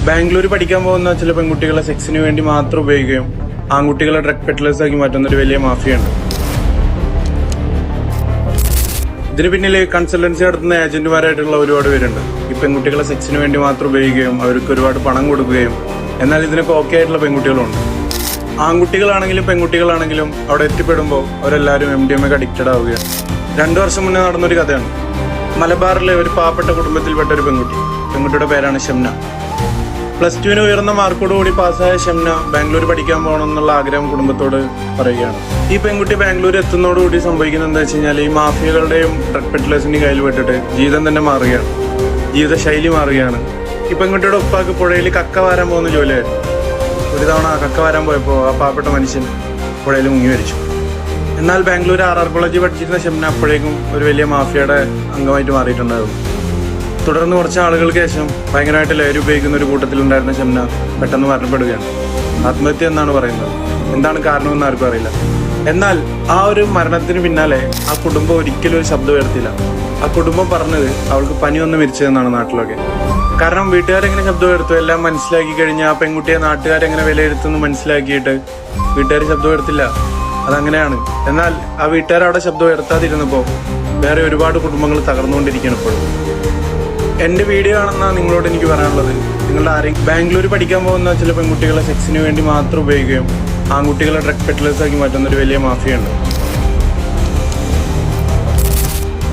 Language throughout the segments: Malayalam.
ബാംഗ്ലൂർ പഠിക്കാൻ പോകുന്ന ചില പെൺകുട്ടികളെ സെക്സിന് വേണ്ടി മാത്രം ഉപയോഗിക്കുകയും ആൺകുട്ടികളെ ഡ്രഗ് പെഡ്ലേഴ്സ് ആക്കി മാറ്റുന്ന ഒരു വലിയ മാഫിയുണ്ട്. ഇതിന് പിന്നിൽ കൺസൾട്ടൻസി നടത്തുന്ന ഏജന്റുമാരായിട്ടുള്ള ഒരുപാട് പേരുണ്ട്. ഈ പെൺകുട്ടികളെ സെക്സിന് വേണ്ടി മാത്രം ഉപയോഗിക്കുകയും അവർക്ക് ഒരുപാട് പണം കൊടുക്കുകയും എന്നാൽ ഇതിനൊക്കെ ഓക്കെ ആയിട്ടുള്ള പെൺകുട്ടികളുണ്ട്. ആൺകുട്ടികളാണെങ്കിലും പെൺകുട്ടികളാണെങ്കിലും അവിടെ എത്തിപ്പെടുമ്പോൾ അവരെല്ലാവരും MDMA അഡിക്റ്റഡ് ആവുകയാണ്. 2 വർഷം മുന്നേ നടന്നൊരു കഥയാണ്. മലബാറിലെ ഒരു പാവപ്പെട്ട കുടുംബത്തിൽപ്പെട്ട ഒരു പെൺകുട്ടിയുടെ പേരാണ് ഷംന. +2 ഉയർന്ന മാർക്കോടുകൂടി പാസ്സായ ഷംന ബാംഗ്ലൂർ പഠിക്കാൻ പോകണം എന്നുള്ള ആഗ്രഹം കുടുംബത്തോട് പറയുകയാണ്. ഈ പെൺകുട്ടി ബാംഗ്ലൂർ എത്തുന്നതോടുകൂടി സംഭവിക്കുന്നത് എന്താ വെച്ച് കഴിഞ്ഞാൽ ഈ മാഫിയകളുടെയും ഡ്രഗ് പെഡ്ലേഴ്സിന്റെയും കയ്യിൽ പെട്ടിട്ട് ജീവിതം തന്നെ മാറുകയാണ്, ജീവിതശൈലി മാറുകയാണ്. ഈ പെൺകുട്ടിയുടെ ഉപ്പാക്ക് പുഴയിൽ കക്ക വാരാൻ പോകുന്ന ജോലിയായിരുന്നു. ഒരു തവണ കക്ക വാരാൻ പോയപ്പോൾ ആ പാവപ്പെട്ട മനുഷ്യൻ പുഴയിൽ മുങ്ങി മരിച്ചു. എന്നാൽ ബാംഗ്ലൂർ RR കോളേജിൽ പഠിച്ചിരുന്ന ഷംന അപ്പോഴേക്കും ഒരു വലിയ മാഫിയയുടെ അംഗമായിട്ട് മാറിയിട്ടുണ്ടായിരുന്നു. തുടർന്ന് കുറച്ച് ആളുകൾക്ക് ശേഷം ഭയങ്കരമായിട്ട് ലഹരി ഉപയോഗിക്കുന്ന ഒരു കൂട്ടത്തിലുണ്ടായിരുന്ന ഷംന പെട്ടെന്ന് മരണപ്പെടുകയാണ്. ആത്മഹത്യ എന്നാണ് പറയുന്നത്. എന്താണ് കാരണമെന്ന് ആർക്കും അറിയില്ല. എന്നാൽ ആ ഒരു മരണത്തിന് പിന്നാലെ ആ കുടുംബം ഒരിക്കലും ഒരു ശബ്ദം ഉയർത്തില്ല. ആ കുടുംബം പറഞ്ഞത് അവൾക്ക് പനി വന്ന് മരിച്ചതെന്നാണ് നാട്ടിലൊക്കെ. കാരണം വീട്ടുകാരെങ്ങനെ ശബ്ദം ഉയർത്തു എല്ലാം മനസ്സിലാക്കി കഴിഞ്ഞാൽ ആ പെൺകുട്ടിയെ നാട്ടുകാരെങ്ങനെ വിലയിരുത്തുന്നു മനസ്സിലാക്കിയിട്ട് വീട്ടുകാർ ശബ്ദം ഉയർത്തില്ല. അതങ്ങനെയാണ്. എന്നാൽ ആ വീട്ടുകാർ അവിടെ ശബ്ദം ഉയർത്താതിരുന്നപ്പോൾ വേറെ ഒരുപാട് കുടുംബങ്ങൾ തകർന്നുകൊണ്ടിരിക്കുകയാണ് ഇപ്പോഴും. എന്റെ വീഡിയോ കാണുന്ന നിങ്ങളോട് എനിക്ക് പറയാനുള്ളത്, നിങ്ങളുടെ ആരെങ്കിലും ബാംഗ്ലൂർ പഠിക്കാൻ പോകുന്ന ചില പെൺകുട്ടികളെ സെക്സിന് വേണ്ടി മാത്രം ഉപയോഗിക്കുകയും ആൺകുട്ടികളെ ഡ്രഗ് പെഡ്ലേഴ്സ് ആക്കി മാറ്റുന്ന ഒരു വലിയ മാഫിയുണ്ട്.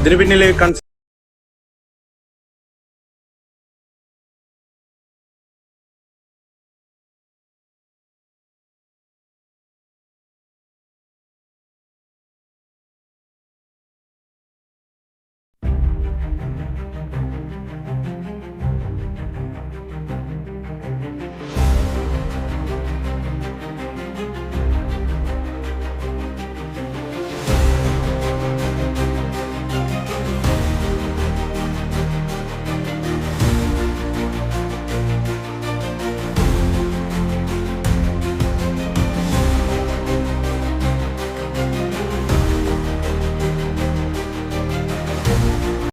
ഇതിന് പിന്നിൽ